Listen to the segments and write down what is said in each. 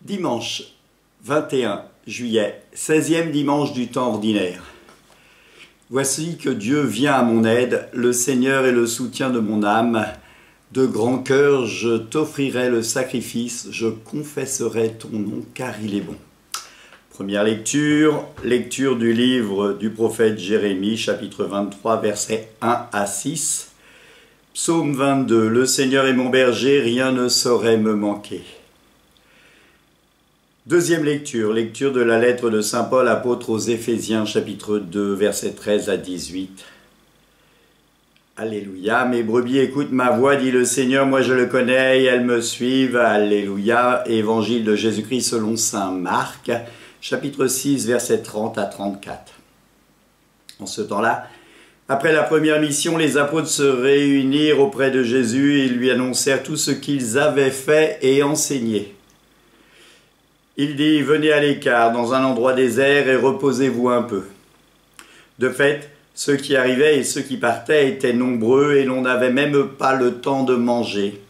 Dimanche 21 juillet, 16e dimanche du temps ordinaire. Voici que Dieu vient à mon aide, le Seigneur est le soutien de mon âme. De grand cœur, je t'offrirai le sacrifice, je confesserai ton nom, car il est bon. Première lecture, lecture du livre du prophète Jérémie, chapitre 23, versets 1 à 6. Psaume 22, le Seigneur est mon berger, rien ne saurait me manquer. Deuxième lecture, lecture de la lettre de saint Paul, apôtre aux Éphésiens, chapitre 2, versets 13 à 18. Alléluia, mes brebis écoutent ma voix, dit le Seigneur, moi je le connais et elles me suivent. Alléluia, évangile de Jésus-Christ selon saint Marc, chapitre 6, versets 30 à 34. En ce temps-là, après la première mission, les apôtres se réunirent auprès de Jésus et lui annoncèrent tout ce qu'ils avaient fait et enseigné. Il dit, venez à l'écart dans un endroit désert et reposez-vous un peu. De fait, ceux qui arrivaient et ceux qui partaient étaient nombreux et l'on n'avait même pas le temps de manger.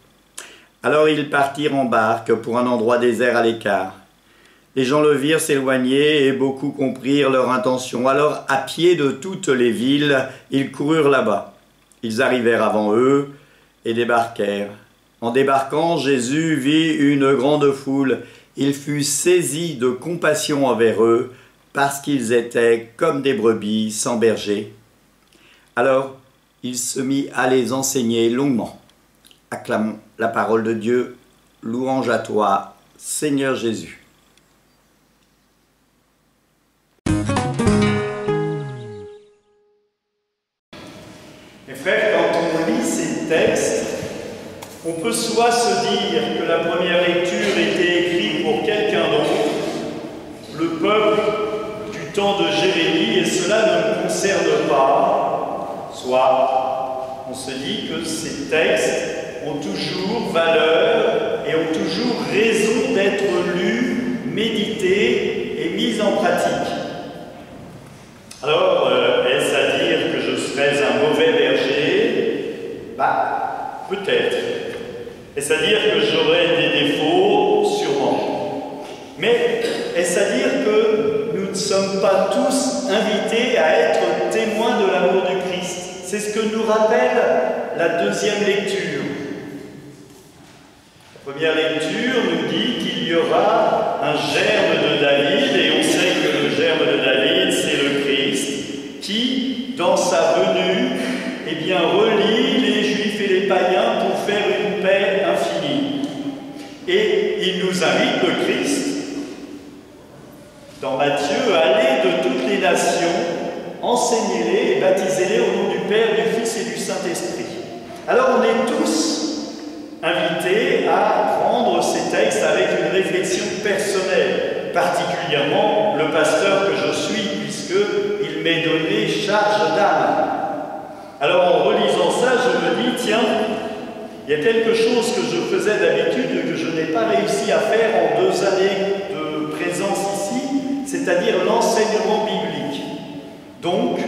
Alors ils partirent en barque pour un endroit désert à l'écart. Les gens le virent s'éloigner et beaucoup comprirent leur intention. Alors, à pied de toutes les villes, ils coururent là-bas. Ils arrivèrent avant eux et débarquèrent. En débarquant, Jésus vit une grande foule. Il fut saisi de compassion envers eux, parce qu'ils étaient comme des brebis sans berger. Alors, il se mit à les enseigner longuement. Acclamons la parole de Dieu. Louange à toi, Seigneur Jésus. Mes frères, quand on lit ces textes, on peut soit se dire que la première lecture était écrite pour quelqu'un d'autre, le peuple du temps de Jérémie, et cela ne me concerne pas, soit on se dit que ces textes ont toujours valeur et ont toujours raison d'être lus, médités et mis en pratique. Alors, est-ce à dire que je serais un mauvais berger? Peut-être. Est-ce à dire que j'aurais des défauts? Sûrement. Mais est-ce à dire que nous ne sommes pas tous invités à être témoins de l'amour du Christ? C'est ce que nous rappelle la deuxième lecture. La première lecture nous dit qu'il y aura un germe de David, et on sait que le germe de David, c'est le Christ, qui, dans sa venue, relie les Juifs et les païens pour faire une paix infinie. Et il nous invite, le Christ, dans Matthieu, à aller de toutes les nations, enseignez-les et baptisez-les au nom du Père, du Fils et du Saint-Esprit. Alors on est tous invités à prendre ces textes avec une réflexion personnelle, particulièrement le pasteur que je suis, puisqu'il m'est donné charge d'âme. Alors en relisant ça, je me dis, tiens, il y a quelque chose que je faisais d'habitude et que je n'ai pas réussi à faire en 2 années de présence ici, c'est-à-dire l'enseignement biblique. Donc,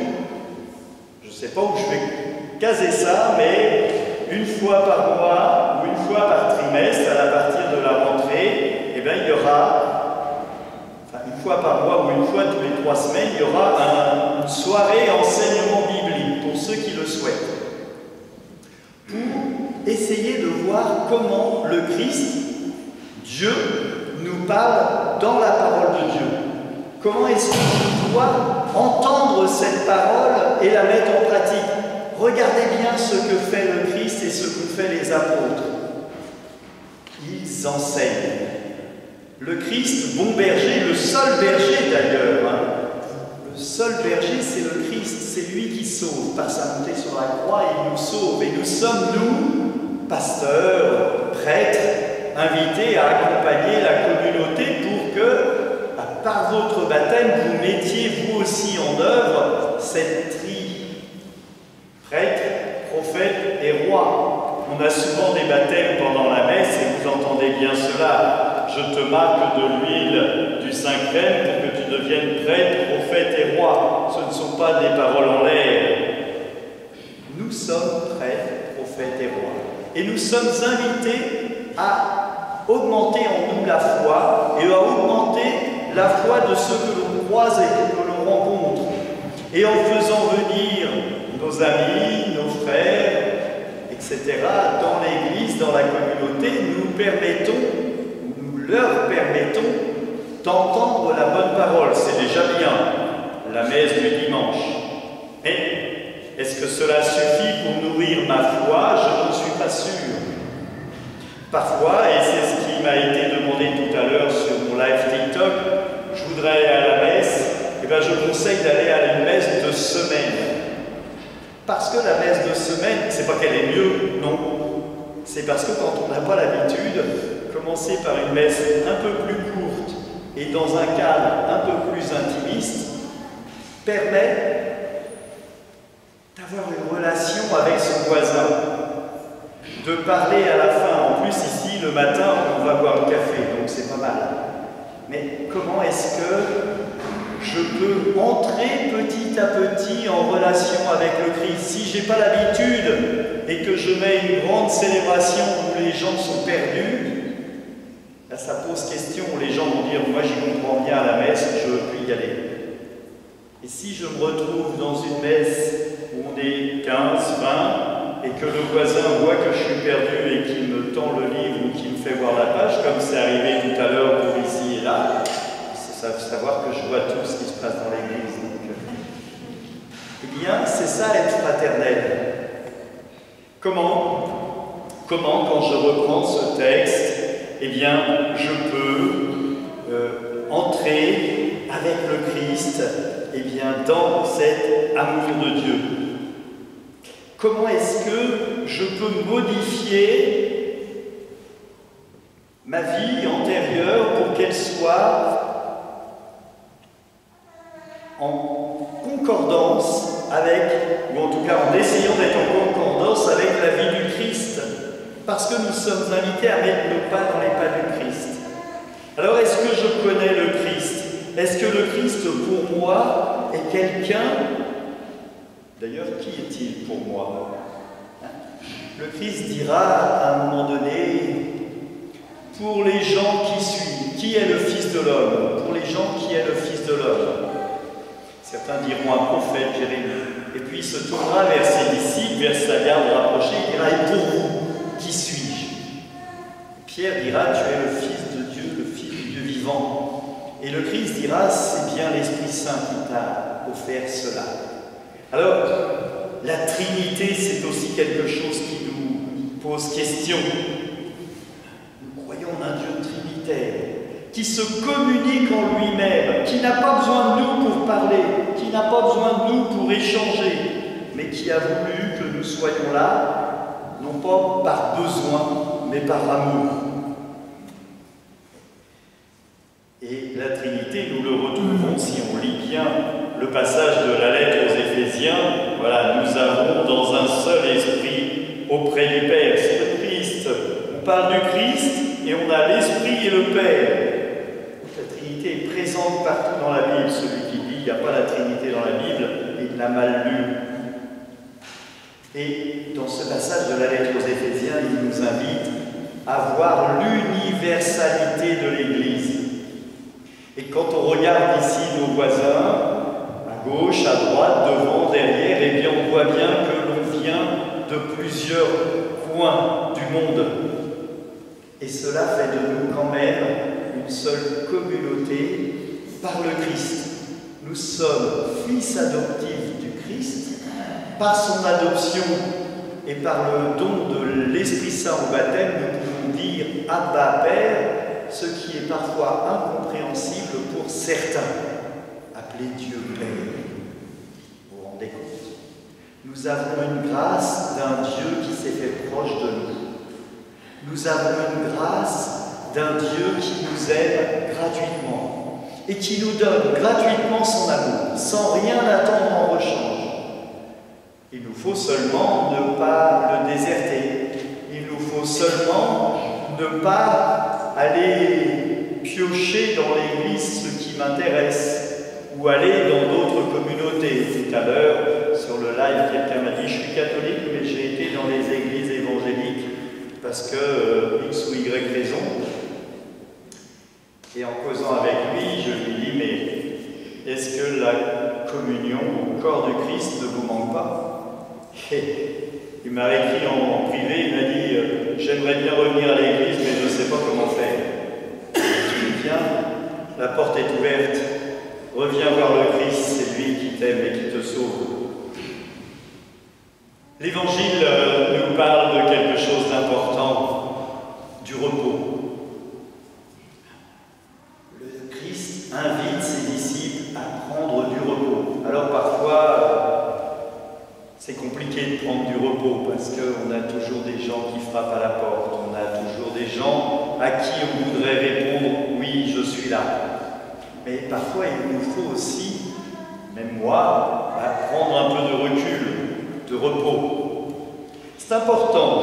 je ne sais pas où je vais caser ça, mais une fois par mois ou une fois par trimestre, à partir de la rentrée, il y aura, une fois par mois ou une fois tous les 3 semaines, il y aura une soirée enseignement biblique pour ceux qui le souhaitent. Pour essayer de voir comment le Christ, Dieu, nous parle dans la parole de Dieu. Comment est-ce qu'on doit entendre cette parole et la mettre en pratique? Regardez bien ce que fait le Christ et ce que fait les apôtres. Ils enseignent. Le Christ, bon berger, le seul berger d'ailleurs, le seul berger c'est le Christ, c'est lui qui sauve. Par sa montée sur la croix, il nous sauve. Et nous sommes, nous, pasteurs, prêtres, invités à accompagner la communauté pour que, par votre baptême, vous mettiez vous aussi en œuvre cette prêtre, prophète et roi. On a souvent des baptêmes pendant la messe et vous entendez bien cela. Je te marque de l'huile du Saint-Crème pour que tu deviennes prêtre, prophète et roi. Ce ne sont pas des paroles en l'air. Nous sommes prêtres, prophètes et rois. Et nous sommes invités à augmenter en nous la foi et à augmenter la foi de ceux que l'on croise et que l'on rencontre. Et en faisant venir nos amis, nos frères, etc., dans l'Église, dans la communauté, nous leur permettons d'entendre la bonne parole. C'est déjà bien, la messe du dimanche. Mais est-ce que cela suffit pour nourrir ma foi? Je n'en suis pas sûr. Parfois, et c'est ce qui m'a été demandé tout à l'heure sur mon live TikTok, je voudrais aller à la messe, et bien je conseille d'aller à une messe de semaine. Parce que la messe de semaine, c'est pas qu'elle est mieux, non. C'est parce que quand on n'a pas l'habitude, commencer par une messe un peu plus courte et dans un cadre un peu plus intimiste, permet d'avoir une relation avec son voisin, de parler à la fin. En plus, ici, le matin, on va boire le café, donc c'est pas mal. Mais comment est-ce que je peux entrer petit à petit en relation avec le Christ? Si je n'ai pas l'habitude et que je mets une grande célébration où les gens sont perdus, là ça pose question. Les gens vont dire, moi j'y comprends bien à la messe, je ne veux plus y aller. Et si je me retrouve dans une messe où on est 15, 20, et que le voisin voit que je suis perdu et qu'il me tend le livre ou qu'il me fait voir la page, comme c'est arrivé tout à l'heure pour ici et là, savoir que je vois tout ce qui se passe dans l'Église. Eh bien, c'est ça être fraternel. Comment, quand je reprends ce texte, eh bien, je peux entrer avec le Christ, eh bien, dans cet amour de Dieu. Comment est-ce que je peux modifier ma vie antérieure pour qu'elle soit en concordance avec, ou en tout cas en essayant d'être en concordance avec la vie du Christ, parce que nous sommes invités à mettre nos pas dans les pas du Christ. Alors est-ce que je connais le Christ? Est-ce que le Christ pour moi est quelqu'un? D'ailleurs, qui est-il pour moi? Le Christ dira à un moment donné, pour les gens qui suivent, qui est le Fils de l'homme? Pour les gens, qui est le Fils de l'homme? Certains diront un prophète, Jérémie. Et puis il se tournera vers ses disciples, vers sa garde rapprochée, il dira, et pour vous, qui suis-je? Pierre dira, tu es le Fils de Dieu, le Fils du Dieu vivant. Et le Christ dira, c'est bien l'Esprit Saint qui t'a offert cela. Alors, la Trinité, c'est aussi quelque chose qui nous pose question. Nous croyons en un Dieu trinitaire, qui se communique en lui-même, qui n'a pas besoin de nous pour parler, qui n'a pas besoin de nous pour échanger, mais qui a voulu que nous soyons là, non pas par besoin, mais par amour. Et la Trinité, nous le retrouvons, si on lit bien le passage de la lettre aux Éphésiens, voilà, nous avons dans un seul esprit auprès du Père, c'est le Christ. On parle du Christ et on a l'Esprit et le Père. La Trinité est présente partout dans la Bible. Celui qui dit qu'il n'y a pas la Trinité dans la Bible, il l'a mal lu. Et dans ce passage de la lettre aux Éphésiens, il nous invite à voir l'universalité de l'Église. Et quand on regarde ici nos voisins, à gauche, à droite, devant, derrière, eh bien on voit bien que l'on vient de plusieurs coins du monde. Et cela fait de nous quand même une seule communauté par le Christ. Nous sommes fils adoptifs du Christ, par son adoption et par le don de l'Esprit Saint au baptême, nous pouvons dire « Abba Père », ce qui est parfois incompréhensible pour certains. Appeler Dieu Père. Vous vous rendez compte? Nous avons une grâce d'un Dieu qui s'est fait proche de nous. Nous avons une grâce d'un Dieu qui nous aime gratuitement et qui nous donne gratuitement son amour, sans rien attendre en rechange. Il nous faut seulement ne pas le déserter. Il nous faut seulement ne pas aller piocher dans l'Église ce qui m'intéresse ou aller dans d'autres communautés. Tout à parce que X ou Y raison. Et en causant avec lui, je lui dis, mais est-ce que la communion au corps du Christ ne vous manque pas? Et il m'a écrit en privé, il m'a dit, j'aimerais bien revenir à l'église, mais je ne sais pas comment faire. Je lui dis, viens, la porte est ouverte, reviens voir le Christ, c'est lui qui t'aime et qui te sauve. L'Évangile nous parle de quelque chose d'important, du repos. Le Christ invite ses disciples à prendre du repos. Alors parfois, c'est compliqué de prendre du repos parce qu'on a toujours des gens qui frappent à la porte, on a toujours des gens à qui on voudrait répondre « oui, je suis là ». Mais parfois, il nous faut aussi, même moi, prendre un peu de recul, de repos. C'est important,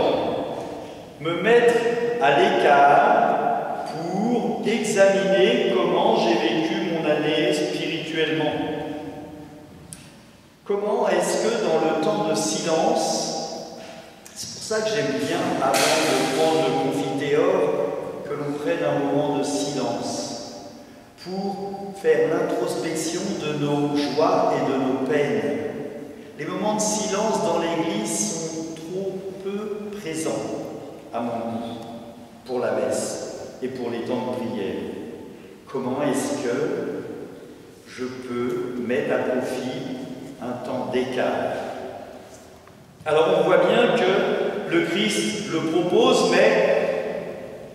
me mettre à l'écart pour examiner comment j'ai vécu mon année spirituellement. Comment est-ce que dans le temps de silence, c'est pour ça que j'aime bien, avant de prendre le confiteor, que l'on prenne un moment de silence pour faire l'introspection de nos joies et de nos peines. Les moments de silence dans l'Église sont trop peu présents, à mon goût, pour la messe et pour les temps de prière. Comment est-ce que je peux mettre à profit un temps d'écart? Alors on voit bien que le Christ le propose, mais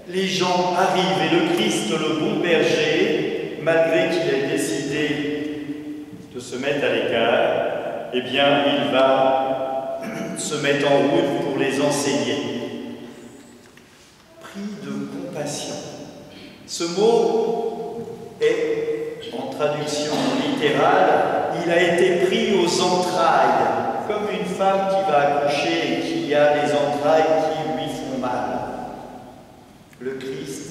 les gens arrivent et le Christ, le bon berger, malgré qu'il ait décidé de se mettre à l'écart, eh bien il va se mettre en route pour les enseigner. Pris de compassion. Ce mot est, en traduction littérale, il a été pris aux entrailles, comme une femme qui va accoucher et qui a les entrailles qui lui font mal. Le Christ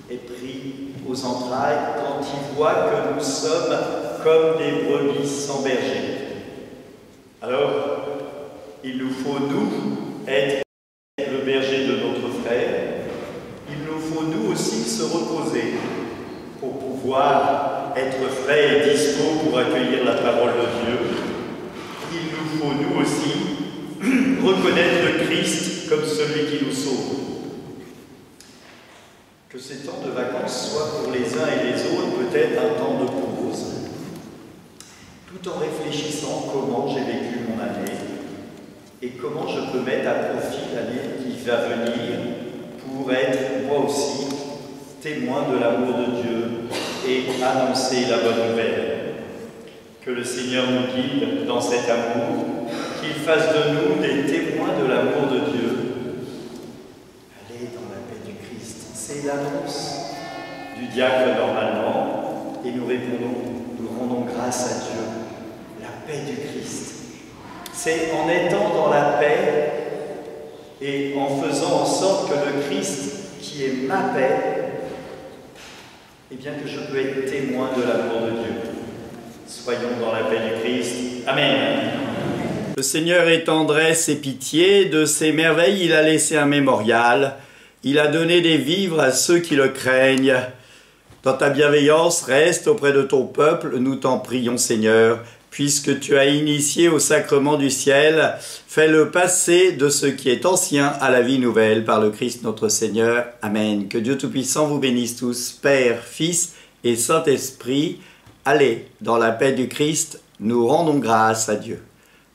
est pris aux entrailles quand il voit que nous sommes comme des brebis sans berger. Alors, il nous faut, nous, être le berger de notre frère. Il nous faut, nous aussi, se reposer pour pouvoir être frais et dispo pour accueillir la parole de Dieu. Il nous faut, nous aussi, reconnaître le Christ comme celui qui nous sauve. Que ces temps de vacances soient pour les uns et les autres peut-être un temps de pause, tout en réfléchissant comment j'ai vécu mon année et comment je peux mettre à profit l'année qui va venir pour être, moi aussi, témoin de l'amour de Dieu et annoncer la bonne nouvelle. Que le Seigneur nous guide dans cet amour, qu'il fasse de nous des témoins de l'amour de Dieu. Allez dans la paix du Christ. C'est l'annonce du diacre normalement, et nous répondons, nous rendons grâce à Dieu. La paix du Christ. C'est en étant dans la paix et en faisant en sorte que le Christ, qui est ma paix, eh bien que je peux être témoin de l'amour de Dieu. Soyons dans la paix du Christ. Amen. Le Seigneur est tendresse et pitié, de ses merveilles il a laissé un mémorial, il a donné des vivres à ceux qui le craignent. Dans ta bienveillance, reste auprès de ton peuple, nous t'en prions Seigneur, puisque tu as initié au sacrement du ciel, fais-le passer de ce qui est ancien à la vie nouvelle par le Christ notre Seigneur. Amen. Que Dieu Tout-Puissant vous bénisse tous, Père, Fils et Saint-Esprit. Allez, dans la paix du Christ, nous rendons grâce à Dieu.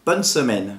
Bonne semaine.